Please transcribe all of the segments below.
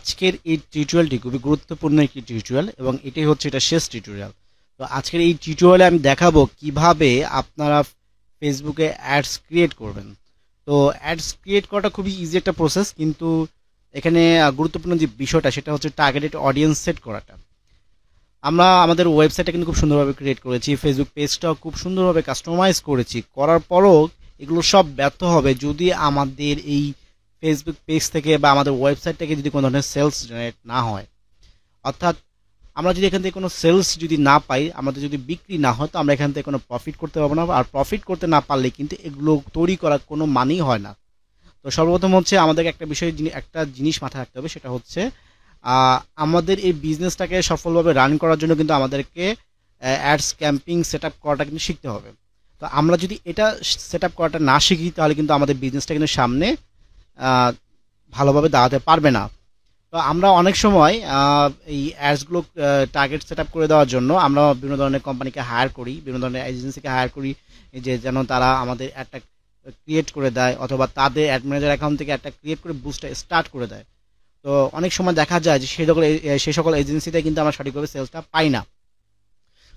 আজকের এই টিউটোরিয়ালটি খুবই গুরুত্বপূর্ণ একটি টিউটোরিয়াল এবং এটাই হচ্ছে এটা শেষ টিউটোরিয়াল। তো আজকের এই টিউটোরিয়ালে আমি দেখাবো কিভাবে আপনারা ফেসবুকে অ্যাডস ক্রিয়েট করবেন। তো অ্যাডস ক্রিয়েট করাটা খুবই ইজি একটা প্রসেস, কিন্তু এখানে গুরুত্বপূর্ণ যে বিষয়টা সেটা হচ্ছে টার্গেটেড অডিয়েন্স সেট করাটা। আমরা আমাদের ওয়েবসাইটটা কিন্তু খুব সুন্দরভাবে ক্রিয়েট করেছি, ফেসবুক পেজটাও খুব সুন্দরভাবে কাস্টমাইজ করেছি, করার পরও এগুলো সব ব্যর্থ হবে যদি আমাদের এই ফেসবুক পেজ থেকে বা আমাদের ওয়েবসাইট থেকে যদি কোনো ধরনের সেলস জেনারেট না হয়। অর্থাৎ আমরা যদি এখান থেকে কোনো সেলস যদি না পাই, আমাদের যদি বিক্রি না হয়, তো আমরা এখান থেকে কোনো প্রফিট করতে পারবো না। আর প্রফিট করতে না পারলে কিন্তু এগুলো তৈরি করার কোনো মানেই হয় না। তো সর্বপ্রথম হচ্ছে আমাদেরকে একটা জিনিস মাথায় রাখতে হবে, সেটা হচ্ছে আমাদের এই বিজনেসটাকে সফলভাবে রান করার জন্য কিন্তু আমাদেরকে অ্যাডস ক্যাম্পিং সেট আপ করাটা কিন্তু শিখতে হবে। তো আমরা যদি এটা সেট আপ করাটা না শিখি, তাহলে কিন্তু আমাদের বিজনেসটা কিন্তু সামনে ভালোভাবে দাঁড়াতে পারবে না। তো আমরা অনেক সময় এই অ্যাডসগুলো টার্গেট সেট আপ করে দেওয়ার জন্য আমরা বিভিন্ন ধরনের কোম্পানিকে হায়ার করি, বিভিন্ন ধরনের এজেন্সিকে হায়ার করি, যে যেন তারা আমাদের অ্যাডটা ক্রিয়েট করে দেয়, অথবা তাদের অ্যাড ম্যানেজার অ্যাকাউন্ট থেকে একটা ক্রিয়েট করে বুস্টটা স্টার্ট করে দেয়। তো অনেক সময় দেখা যায় যে সেই সকল এজেন্সিতে কিন্তু আমরা সঠিকভাবে সেলসটা পাই না,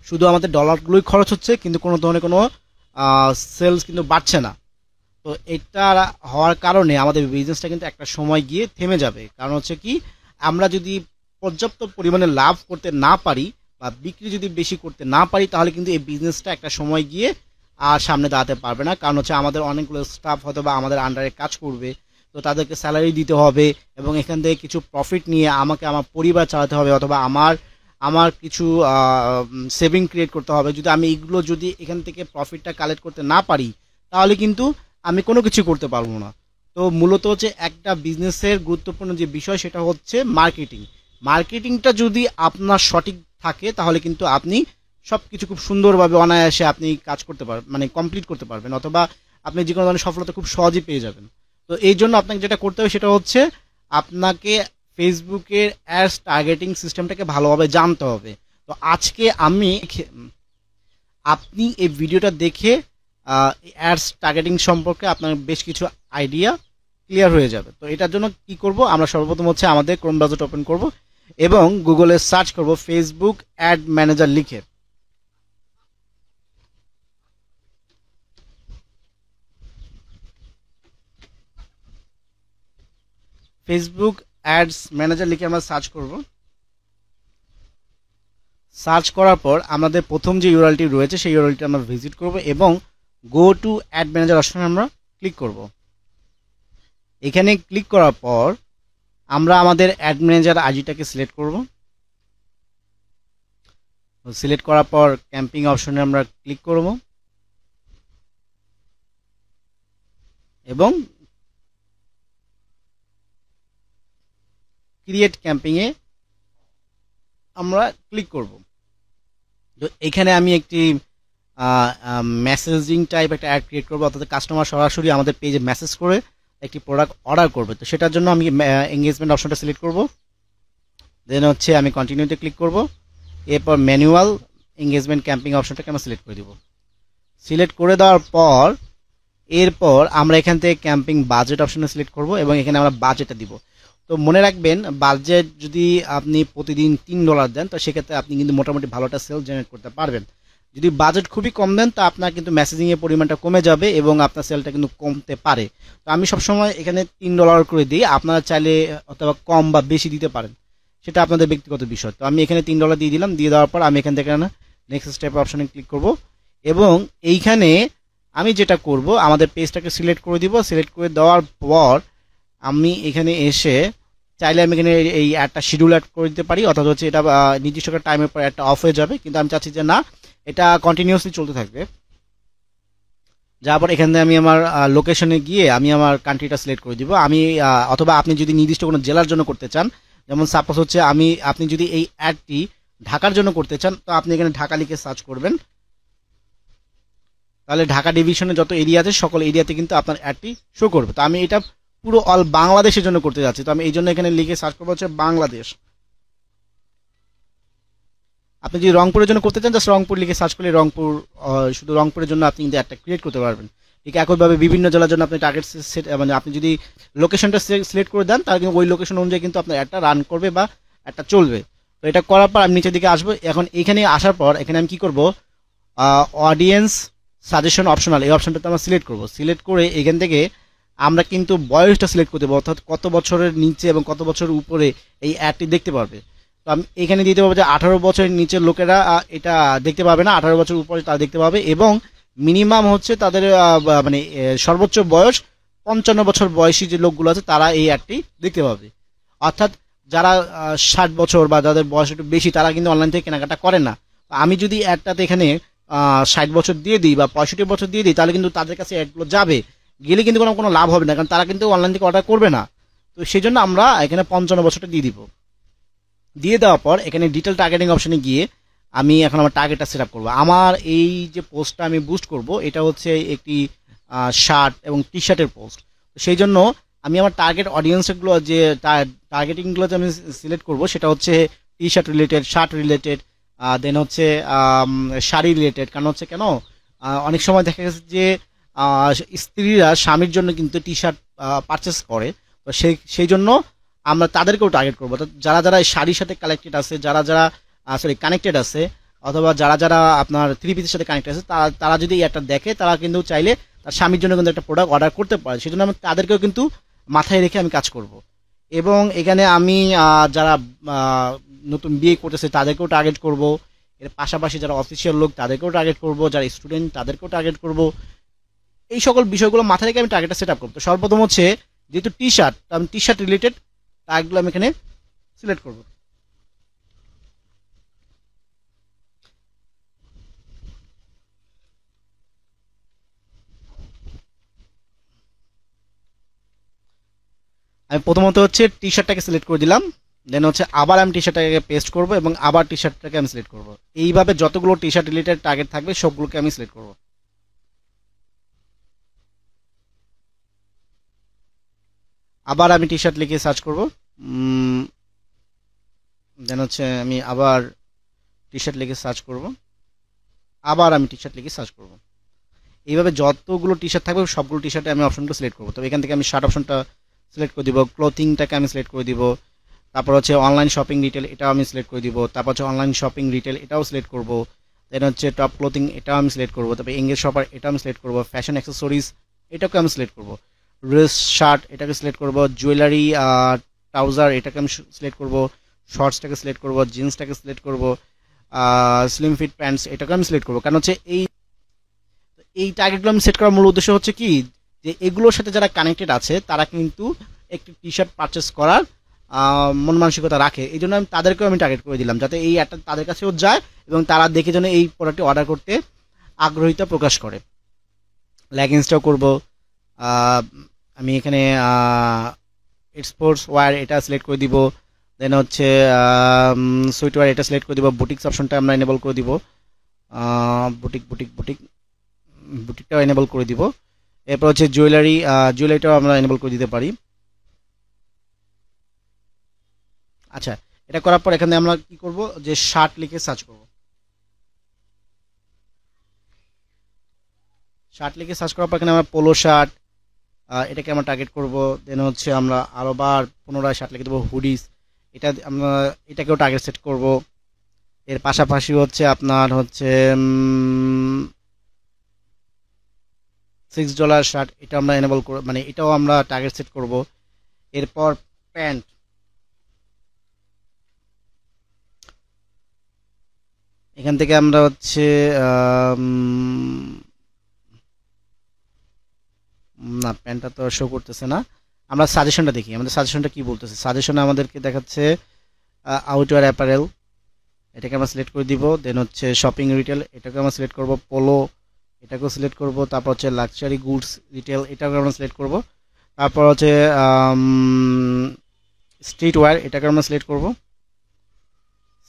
শুধু আমাদের ডলারগুলোই খরচ হচ্ছে, কিন্তু কোনো ধরনের কোনো সেলস কিন্তু বাড়ছে না। তো এটা হওয়ার কারণে আমাদের বিজনেসটা কিন্তু একটা সময় গিয়ে থেমে যাবে। কারণ হচ্ছে কি, আমরা যদি পর্যাপ্ত পরিমাণে লাভ করতে না পারি বা বিক্রি যদি বেশি করতে না পারি, তাহলে কিন্তু এই বিজনেসটা একটা সময় গিয়ে আর সামনে দাঁড়াতে পারবে না। কারণ হচ্ছে আমাদের অনেকগুলো স্টাফ হয়তো বা আমাদের আন্ডারে কাজ করবে, তো তাদেরকে স্যালারি দিতে হবে এবং এখান থেকে কিছু প্রফিট নিয়ে আমাকে আমার পরিবার চালাতে হবে, অথবা আমার কিছু সেভিং ক্রিয়েট করতে হবে। যদি আমি এইগুলো যদি এখান থেকে প্রফিটটা কালেক্ট করতে না পারি, তাহলে কিন্তু আমি কোনো কিছু করতে পারবো না। তো মূলত হচ্ছে একটা বিজনেসের গুরুত্বপূর্ণ যে বিষয় সেটা হচ্ছে মার্কেটিং। মার্কেটিংটা যদি আপনার সঠিক থাকে, তাহলে কিন্তু আপনি সব কিছু খুব সুন্দরভাবে অনায়াসে আপনি কাজ করতে পারবেন, মানে কমপ্লিট করতে পারবেন, অথবা আপনি যে কোনো ধরনের সফলতা খুব সহজেই পেয়ে যাবেন। তো এই জন্য আপনাকে যেটা করতে হবে সেটা হচ্ছে আপনাকে ফেসবুকের অ্যাডস টার্গেটিং সিস্টেমটাকে ভালোভাবে জানতে হবে। তো আজকে আপনি এই ভিডিওটা দেখে অ্যাডস টার্গেটিং সম্পর্কে আপনার বেশ কিছু আইডিয়া ক্লিয়ার হয়ে যাবে। তো এটার জন্য কি করব, আমরা সর্বপ্রথম হচ্ছে আমাদের ক্রোম ব্রাউজারটা ওপেন করব এবং গুগলে সার্চ করব ফেসবুক অ্যাড ম্যানেজার লিখে। ফেসবুক অ্যাডস ম্যানেজার লিখে আমরা সার্চ করব। সার্চ করার পর আমাদের প্রথম যে ইউআরএলটি রয়েছে সেই ইউআরএলটি আমরা ভিজিট করব এবং গো টু অ্যাড ম্যানেজার অপশনে আমরা ক্লিক করব। এখানে ক্লিক করার পর আমরা আমাদের অ্যাড ম্যানেজার আইডিটাকে সিলেক্ট করব। সিলেক্ট করার পর ক্যাম্পিং অপশনে আমরা ক্লিক করব এবং ক্রিয়েট ক্যাম্পিংয়ে আমরা ক্লিক করব। তো এখানে আমি একটি মেসেজিং টাইপ একটা অ্যাড ক্রিয়েট করবো, অর্থাৎ কাস্টমার সরাসরি আমাদের পেজে মেসেজ করে একটি প্রোডাক্ট অর্ডার করবে। তো সেটার জন্য আমি এঙ্গেজমেন্ট অপশনটা সিলেক্ট করব, দেন হচ্ছে আমি কন্টিনিউতে ক্লিক করব, এরপর ম্যানুয়াল এঙ্গেজমেন্ট ক্যাম্পিং অপশনটাকে আমরা সিলেক্ট করে দেব। সিলেক্ট করে দেওয়ার পর এরপর আমরা এখান থেকে ক্যাম্পিং বাজেট অপশনে সিলেক্ট করব এবং এখানে আমরা বাজেটটা দিব। তো মনে রাখবেন, বাজেট যদি আপনি প্রতিদিন $3 দেন, তো সেক্ষেত্রে আপনি কিন্তু মোটামুটি ভালো একটা সেল জেনারেট করতে পারবেন। যদি বাজেট খুবই কম দেন, তো আপনার কিন্তু মেসেজিংয়ের পরিমাণটা কমে যাবে এবং আপনার সেলটা কিন্তু কমতে পারে। তো আমি সবসময় এখানে $3 করে দিই, আপনারা চাইলে অথবা কম বা বেশি দিতে পারেন, সেটা আপনাদের ব্যক্তিগত বিষয়। তো আমি এখানে $3 দিয়ে দিলাম। দিয়ে দেওয়ার পর আমি এখান থেকে নেক্সট স্টেপ অপশনে ক্লিক করব এবং এইখানে আমি যেটা করব, আমাদের পেজটাকে সিলেক্ট করে দিব। সিলেক্ট করে দেওয়ার পর আমি এখানে এসে চাইলে আমি এখানে এই অ্যাডটা শিডিউল অ্যাড করে দিতে পারি, অর্থাৎ হচ্ছে এটা নির্দিষ্ট একটা টাইমের পর অ্যাডটা অফ হয়ে যাবে, কিন্তু আমি চাচ্ছি যে না, এটা কন্টিনিউয়াসলি চলতে থাকবে। যার পর এখান থেকে আমি আমার লোকেশনে গিয়ে আমি আমার কান্ট্রিটা সিলেক্ট করে দিব। আমি অথবা আপনি যদি নির্দিষ্ট কোনো জেলার জন্য করতে চান, যেমন সাপোজ হচ্ছে আপনি যদি এই অ্যাডটি ঢাকার জন্য করতে চান, তো আপনি এখানে ঢাকা লিখে সার্চ করবেন। তাহলে ঢাকা ডিভিশনে যত এরিয়া আছে সকল এরিয়াতে কিন্তু আপনার অ্যাডটি শো করবে। তো আমি এটা পুরো অল বাংলাদেশের জন্য করতে যাচ্ছি, তো আমি এই জন্য এখানে লিখে সার্চ করবো হচ্ছে বাংলাদেশ। আপনি যদি রংপুরের জন্য করতে চান, জাস্ট রংপুর লিখে সার্চ করলে রংপুর, শুধু রংপুরের জন্য আপনি কিন্তু একটা ক্রিয়েট করতে পারবেন। ঠিক একইভাবে বিভিন্ন জেলার জন্য আপনি টার্গেট সেট মানে আপনি যদি লোকেশনটা সিলেক্ট করে দেন তাহলে কিন্তু ওই লোকেশন অনুযায়ী কিন্তু আপনার একটা রান করবে বা একটা চলবে। তো এটা করার পর আমি নিচের দিকে আসবো। এখন এখানে আসার পর এখানে আমি কি করব, অডিয়েন্স সাজেশন অপশনাল এই অপশনটাতে আমরা সিলেক্ট করব। সিলেক্ট করে এখান থেকে আমরা কিন্তু বয়সটা সিলেক্ট করতে পারবো, অর্থাৎ কত বছরের নিচে এবং কত বছরের উপরে এই অ্যাডটি দেখতে পারবে। তো আমি এখানে দিতে পারবো যে 18 বছরের নিচের লোকেরা এটা দেখতে পাবে না, 18 বছর উপরে তারা দেখতে পাবে, এবং মিনিমাম হচ্ছে তাদের মানে সর্বোচ্চ বয়স 55 বছর বয়সী যে লোকগুলো আছে তারা এই অ্যাডটি দেখতে পাবে। অর্থাৎ যারা 60 বছর বা যাদের বয়স একটু বেশি তারা কিন্তু অনলাইন থেকে কেনাকাটা করে না। আমি যদি অ্যাডটাতে এখানে 60 বছর দিয়ে দিই বা 65 বছর দিয়ে দিই তাহলে কিন্তু তাদের কাছে অ্যাডগুলো যাবে, গেলে কিন্তু কোনো লাভ হবে না, কারণ তারা কিন্তু অনলাইন থেকে অর্ডার করবে না। তো সেই জন্য আমরা এখানে 55 বছরটা দিয়ে দিব। দিয়ে দেওয়ার পর এখানে ডিটেল টার্গেটিং অপশনে গিয়ে আমি এখন আমার টার্গেটটা সেট আপ করবো। আমার এই যে পোস্টটা আমি বুস্ট করব এটা হচ্ছে একটি শার্ট এবং টি শার্টের পোস্ট। সেই জন্য আমি আমার টার্গেট অডিয়েন্সগুলো যে টার্গেটিংগুলো যে আমি সিলেক্ট করব সেটা হচ্ছে T shirt related, shirt related, then হচ্ছে শাড়ি রিলেটেড। কারণ হচ্ছে কেন অনেক সময় দেখা গেছে যে স্ত্রীরা স্বামীর জন্য কিন্তু টি শার্ট পারচেস করে, তো সেই জন্য আমরা তাদেরকেও টার্গেট করবো। যারা যারা শাড়ির সাথে কানেক্টেড আছে, যারা যারা কানেক্টেড আছে, অথবা যারা যারা আপনার থ্রি পিসের সাথে কানেক্টেড আছে, তারা যদি একটা দেখে তারা কিন্তু চাইলে তার স্বামীর জন্য কিন্তু একটা প্রোডাক্ট অর্ডার করতে পারে। সেই জন্য আমি তাদেরকেও কিন্তু মাথায় রেখে আমি কাজ করব। এবং এখানে আমি যারা নতুন বিয়ে করতেছে তাদেরকেও টার্গেট করব, এর পাশাপাশি যারা অফিসিয়াল লোক তাদেরকেও টার্গেট করব, যারা স্টুডেন্ট তাদেরকেও টার্গেট করব। এই সকল বিষয়গুলো মাথায় রেখে আমি টার্গেটটা সেট আপ করবো। তো সর্বপ্রথম হচ্ছে যেহেতু টি শার্ট, আমি টি শার্ট রিলেটেড টার্গেটগুলো আমি এখানে সিলেক্ট করব। আমি প্রথমত হচ্ছে টি শার্টটাকে সিলেক্ট করে দিলাম, দেন হচ্ছে আবার আমি টি শার্টটাকে পেস্ট করব এবং আবার টি শার্টটাকে আমি সিলেক্ট করব। এইভাবে যতগুলো টি শার্ট রিলেটেড টার্গেট থাকবে সবগুলোকে আমি সিলেক্ট করব। আবার আমি টি শার্ট লিখে সার্চ করব, দেন হচ্ছে আমি আবার টি শার্ট লিখে সার্চ করব, আবার আমি টি শার্ট লিখে সার্চ করব। এইভাবে যতগুলো টি শার্ট থাকবে সবগুলো টি শার্টে আমি অপশনটা সিলেক্ট করবো। তবে এখান থেকে আমি শার্ট অপশনটা সিলেক্ট করে দিব, ক্লোথিংটাকে আমি সিলেক্ট করে দিব, তারপর হচ্ছে অনলাইন শপিং রিটেল এটাও আমি সিলেক্ট করে দিব, তারপর হচ্ছে অনলাইন শপিং রিটেল এটাও সিলেক্ট করব, দেন হচ্ছে টপ ক্লোথিং এটাও আমি সিলেক্ট করব, তারপর এঙ্গেজ শপার এটাও আমি সিলেক্ট করব, ফ্যাশন অ্যাক্সেসরিজ এটাকে আমি সিলেক্ট করব, ড্রেস শার্ট এটাকে সিলেক্ট করব, জুয়েলারি ট্রাউজার এটাকে আমি সিলেক্ট করব, শর্টসটাকে সিলেক্ট করব, জিন্সটাকে সিলেক্ট করব, স্লিম ফিট প্যান্টস এটাকে আমি সিলেক্ট করব। কারণ হচ্ছে এই টার্গেটগুলো আমি সেট করার মূল উদ্দেশ্য হচ্ছে কি, যে এগুলোর সাথে যারা কানেক্টেড আছে তারা কিন্তু একটি টি শার্ট পারচেস করার মন মানসিকতা রাখে। এই জন্য আমি তাদেরকেও আমি টার্গেট করে দিলাম, যাতে এই অ্যাডটা তাদের কাছেও যায় এবং তারা দেখে যেন এই প্রোডাক্টটি অর্ডার করতে আগ্রহিতা প্রকাশ করে। লেগিংসটাও করব, আমি এখানে স্পোর্টস ওয়্যার এটা সিলেক্ট করে দিব, দেন হচ্ছে সুইটওয়্যার এটা সিলেক্ট করে দিব, বুটিক্স অপশনটা আমরা এনেবল করে দিব, বুটিকটাও এনেবল করে দিব। এরপর হচ্ছে জুয়েলারিটাও আমরা এনেবল করে দিতে পারি। আচ্ছা, এটা করার পর এখানে আমরা কি করব, যে শার্ট লিখে সার্চ করব। শার্ট লিখে সার্চ করার পর এখানে আমরা পোলো শার্ট এটাকে আমরা টার্গেট করব। দেন হচ্ছে আমরা আরো বার পুনরায় শার্ট লিখে দেবো, হুডিস এটা আমরা এটাকেও টার্গেট সেট করব। এর পাশাপাশি হচ্ছে আপনার হচ্ছে $6 শার্ট এটা আমরা এনেবল করব, মানে এটাও আমরা টার্গেট সেট করব। এরপর প্যান্ট, এখান থেকে আমরা হচ্ছে না প্যান্টটা তো শো করতেছে না, আমরা সাজেশনটা দেখি আমাদের সাজেশনটা কি বলতেছে। সাজেশনে আমাদেরকে দেখাচ্ছে আউটডোর অ্যাপারেল এটাকে আমরা সিলেক্ট করে দিব, দেন হচ্ছে শপিং রিটেল এটাকে আমরা সিলেক্ট করব, পোলো এটাকেও সিলেক্ট করব, তারপর হচ্ছে লাক্সারি গুডস রিটেল এটাকে আমরা সিলেক্ট করব, তারপর হচ্ছে স্ট্রিট ওয়্যার এটাকে আমরা সিলেক্ট করব।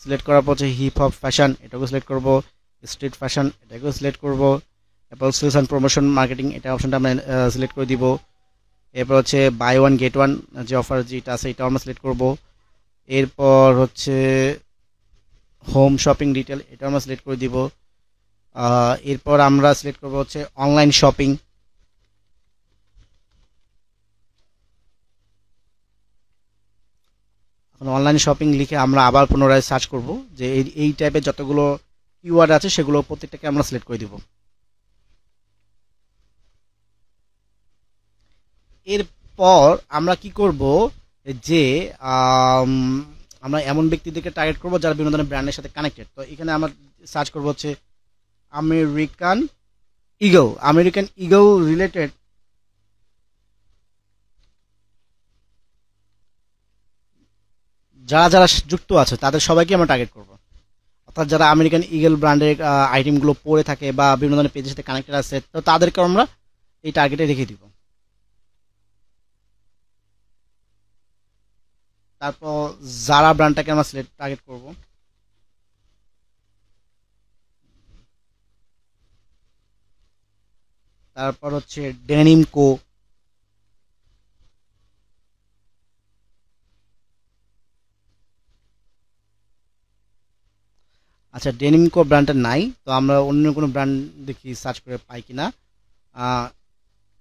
সিলেক্ট করার পর হচ্ছে হিপ হপ ফ্যাশন এটাকেও সিলেক্ট করব, স্ট্রিট ফ্যাশন এটাকেও সিলেক্ট করব, এরপর সেলস অ্যান্ড প্রমোশন মার্কেটিং এটা অপশনটা আমরা সিলেক্ট করে দিব। এরপর হচ্ছে বাই ওয়ান গেট ওয়ান যে অফার যেটা আছে এটাও আমরা সিলেক্ট করব। এরপর হচ্ছে হোম শপিং ডিটেল এটা আমরা সিলেক্ট করে দিব। এরপর আমরা সিলেক্ট করব হচ্ছে অনলাইন শপিং অনলাইন শপিং লিখে আমরা আবার পুনরায় সার্চ করব যে এই টাইপের যতগুলো কিওয়ার্ড আছে সেগুলো প্রত্যেকটাকে আমরা সিলেক্ট করে দিব। এরপর আমরা কি করব যে আমরা এমন ব্যক্তিদেরকে টার্গেট করব যারা বিভিন্ন ধরনের ব্র্যান্ডের সাথে কানেক্টেড। তো এখানে আমরা সার্চ করব হচ্ছে আমেরিকান ইগল রিলেটেড যারা যারা যুক্ত আছে তাদের সবাইকে আমরা টার্গেট করব। অর্থাৎ যারা আমেরিকান ইগল ব্র্যান্ডের আইটেমগুলো পরে থাকে বা বিভিন্ন ধরনের পেজের সাথে কানেক্টেড আছে, তো তাদেরকে আমরা এই টার্গেটে রেখে দিব। তারপর জারা ব্র্যান্ডটাকে আমরা সিলেক্ট টার্গেট করব। তারপর হচ্ছে ডেনিম কো, আচ্ছা ডেনিম কো ব্র্যান্ডটা নাই, তো আমরা অন্য কোনো ব্র্যান্ড দেখি সার্চ করে পাই কিনা।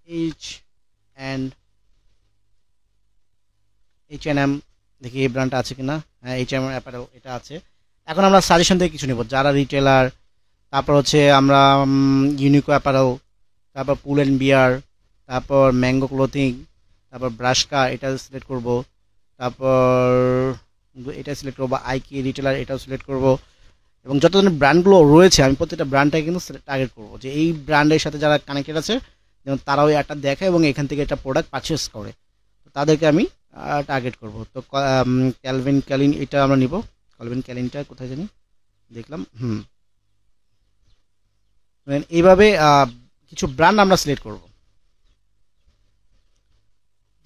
এইচ অ্যান্ড H&M দেখি এই ব্র্যান্ডটা আছে কিনা। হ্যাঁ, H&M অ্যাপারেল এটা আছে। এখন আমরা সাজেশন থেকে কিছু নেব, যারা রিটেলার, তারপর হচ্ছে আমরা ইউনিকো অ্যাপারেল, তারপর পুল অ্যান্ড বিয়ার, তারপর ম্যাঙ্গো ক্লোথিং, তারপর ব্রাশকা এটা সিলেক্ট করব, তারপর এটা সিলেক্ট করবো, আইকি রিটেলার এটাও সিলেক্ট করব, এবং যত ধরনের ব্র্যান্ডগুলো রয়েছে আমি প্রত্যেকটা ব্র্যান্ডটাকে কিন্তু টার্গেট করবো যে এই ব্র্যান্ডের সাথে যারা কানেক্টেড আছে যেমন তারাও একটা দেখে এবং এখান থেকে একটা প্রোডাক্ট পারচেস করে, তাদেরকে আমি টার্গেট করব। তো ক্যালভিন ক্যালিন এটা আমরা নিব। ক্যালভিন ক্যালিনটা কোথায় জানি দেখলাম, এইভাবে কিছু ব্র্যান্ড আমরা সিলেক্ট করব।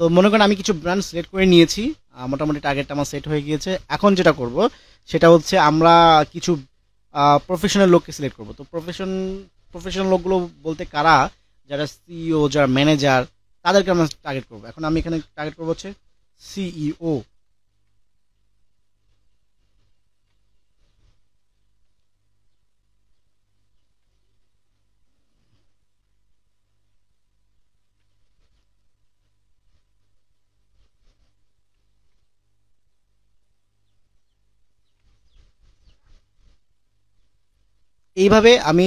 তো মনে করেন আমি কিছু ব্র্যান্ড সিলেক্ট করে নিয়েছি, মোটামুটি টার্গেটটা আমার সেট হয়ে গিয়েছে। এখন যেটা করব সেটা হচ্ছে আমরা কিছু প্রফেশনাল লোককে সিলেক্ট করব। তো প্রফেশনাল লোকগুলো বলতে কারা, যারা সিইও, যারা ম্যানেজার, তাদেরকে আমরা টার্গেট করব। এখন আমি এখানে টার্গেট করব হচ্ছে সিইও। এইভাবে আমি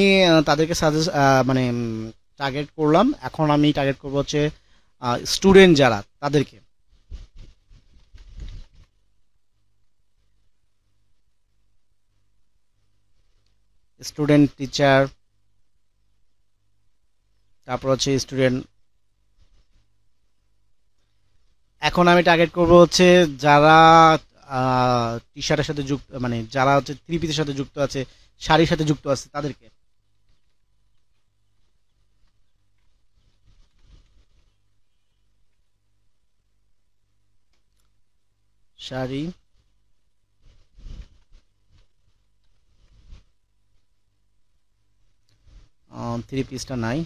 তাদেরকে সাজেস্ট মানে টার্গেট করলাম। এখন আমি টার্গেট করব হচ্ছে স্টুডেন্ট যারা, তাদেরকে। স্টুডেন্ট, টিচার, তারপর হচ্ছে স্টুডেন্ট। এখন আমি টার্গেট করব হচ্ছে যারা টি শার্টের সাথে যুক্ত, মানে যারা হচ্ছে থ্রি পিসের সাথে যুক্ত আছে, শাড়ির সাথে যুক্ত আছে, তাদেরকে। শাড়ি, থ্রি পিসটা নাই।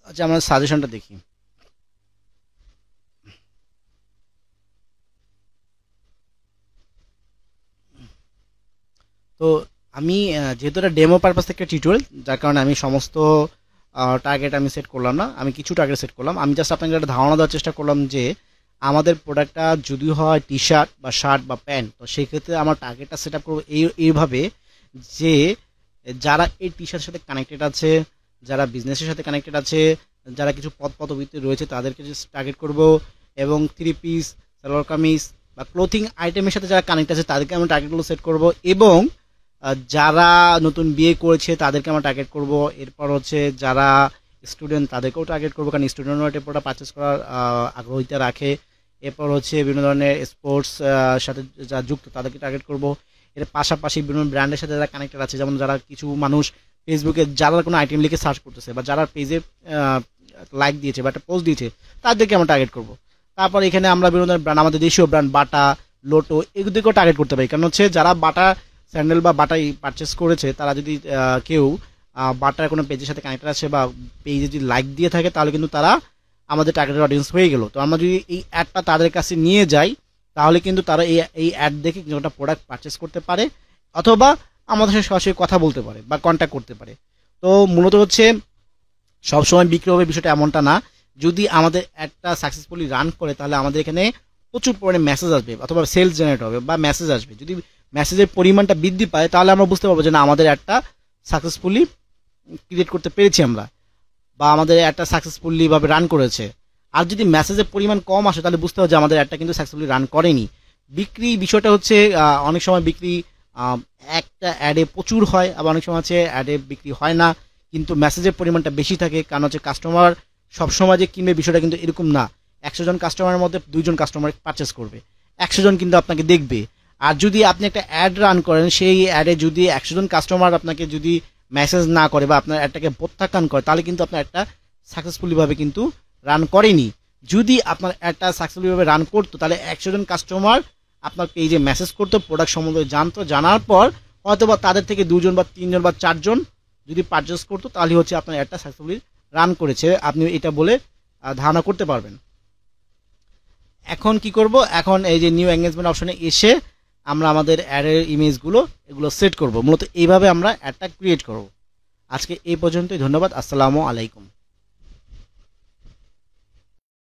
আচ্ছা আমরা সাজেশনটা দেখি। তো আমি যেহেতু এটা ডেমো পারপাস থেকে টিউটোরিয়াল, যার কারণে আমি সমস্ত টার্গেট আমি সেট করলাম না, আমি কিছু টার্গেট সেট করলাম। আমি জাস্ট আপনাকে একটা ধারণা দেওয়ার চেষ্টা করলাম যে আমাদের প্রোডাক্টটা যদি হয় টি শার্ট বা শার্ট বা প্যান্ট, তো সেক্ষেত্রে আমার টার্গেটটা সেট আপ করবো এইভাবে যে যারা এই টি শার্টের সাথে কানেক্টেড আছে, যারা বিজনেসের সাথে কানেক্টেড আছে, যারা কিছু পদবিতে রয়েছে তাদেরকে টার্গেট করব, এবং থ্রি পিস, সালোয়ার কামিজ বা ক্লোথিং আইটেমের সাথে যারা কানেক্ট আছে তাদেরকে আমরা টার্গেটগুলো সেট করব, এবং যারা নতুন বিয়ে করেছে তাদেরকে আমরা টার্গেট করব। এরপর হচ্ছে যারা স্টুডেন্ট তাদেরকেও টার্গেট করবো, কারণ স্টুডেন্টরা এটা প্রোডাক্ট পারচেস করার আগ্রহিতা রাখে। এরপর হচ্ছে বিভিন্ন ধরনের স্পোর্টস সাথে যারা যুক্ত তাদেরকে টার্গেট করব। এর পাশাপাশি বিভিন্ন ব্র্যান্ডের সাথে যারা কানেক্টেড আছে, যেমন যারা কিছু মানুষ ফেসবুকে যারা কোনো আইটেম লিখে সার্চ করতেছে বা যারা পেজে লাইক দিয়েছে বা একটা পোস্ট দিয়েছে, তাদেরকে আমরা টার্গেট করব। তারপর এখানে আমরা বিভিন্ন ধরনের ব্র্যান্ড, আমাদের দেশীয় ব্র্যান্ড বাটা, লোটো, এগুলোকেও টার্গেট করতে পারি। কারণ হচ্ছে যারা বাটা স্যান্ডেল বা বাটাই পারচেস করেছে, তারা যদি কেউ বাটার কোনো পেজের সাথে কানেক্টেড আছে বা পেজে যদি লাইক দিয়ে থাকে, তাহলে কিন্তু তারা আমাদের টার্গেটেড অডিয়েন্স হয়ে গেল। তো আমরা যদি এই অ্যাডটা তাদের কাছে নিয়ে যাই, তাহলে কিন্তু তারা এই অ্যাড দেখে কিন্তু একটা প্রোডাক্ট পারচেস করতে পারে, অথবা আমাদের সাথে সরাসরি কথা বলতে পারে বা কন্ট্যাক্ট করতে পারে। তো মূলত হচ্ছে সবসময় বিক্রি হবে বিষয়টা এমনটা না। যদি আমাদের অ্যাডটা সাকসেসফুলি রান করে তাহলে আমাদের এখানে প্রচুর পরিমাণে মেসেজ আসবে অথবা সেলস জেনারেট হবে বা মেসেজ আসবে। যদি মেসেজের পরিমাণটা বৃদ্ধি পায় তাহলে আমরা বুঝতে পারবো যে না আমাদের অ্যাডটা সাকসেসফুলি ক্রিয়েট করতে পেরেছি আমরা, বা আমাদের অ্যাডটা সাকসেসফুলি ভাবে রান করেছে। আর যদি মেসেজের পরিমাণ কম আসে তাহলে বুঝতে হবে যে আমাদের অ্যাডটা কিন্তু সাকসেসফুলি রান করেনি। বিক্রি বিষয়টা হচ্ছে অনেক সময় বিক্রি একটা অ্যাডে প্রচুর হয়, আবার অনেক সময় হচ্ছে অ্যাডে বিক্রি হয় না কিন্তু মেসেজের পরিমাণটা বেশি থাকে। কারণ হচ্ছে কাস্টমার সবসময় যে কিনবে বিষয়টা কিন্তু এরকম না। 100 জন কাস্টমারের মধ্যে 2 জন কাস্টমার পারচেস করবে, 100 জন কিন্তু আপনাকে দেখবে। আর যদি আপনি একটা অ্যাড রান করেন, সেই অ্যাডে যদি 100 জন কাস্টমার আপনাকে যদি মেসেজ না করে বা আপনার অ্যাডটাকে প্রত্যাখ্যান করে তাহলে কিন্তু আপনার অ্যাডটা সাকসেসফুলি ভাবে কিন্তু রান করেনি। যদি আপনার অ্যাডটা সাকসেসফুলি ভাবে রান করতো তাহলে 100 জন কাস্টমার আপনার পেজে মেসেজ করতো, প্রোডাক্ট সম্বন্ধে জানতো, জানার পর হয়তো বা তাদের থেকে 2 জন বা 3 জন বা 4 জন যদি পারচেস করতো তাহলে হচ্ছে আপনার অ্যাডটা সাকসেসফুলি রান করেছে, আপনি এটা বলে ধারণা করতে পারবেন। এখন কি করব, এখন এই যে নিউ এঙ্গেজমেন্ট অপশনে এসে আমরা আমাদের অ্যাডের ইমেজগুলো এগুলো সেট করব। মূলত এইভাবে আমরা অ্যাডটা ক্রিয়েট করব। আজকে এই পর্যন্তই, ধন্যবাদ, আসসালামু আলাইকুম।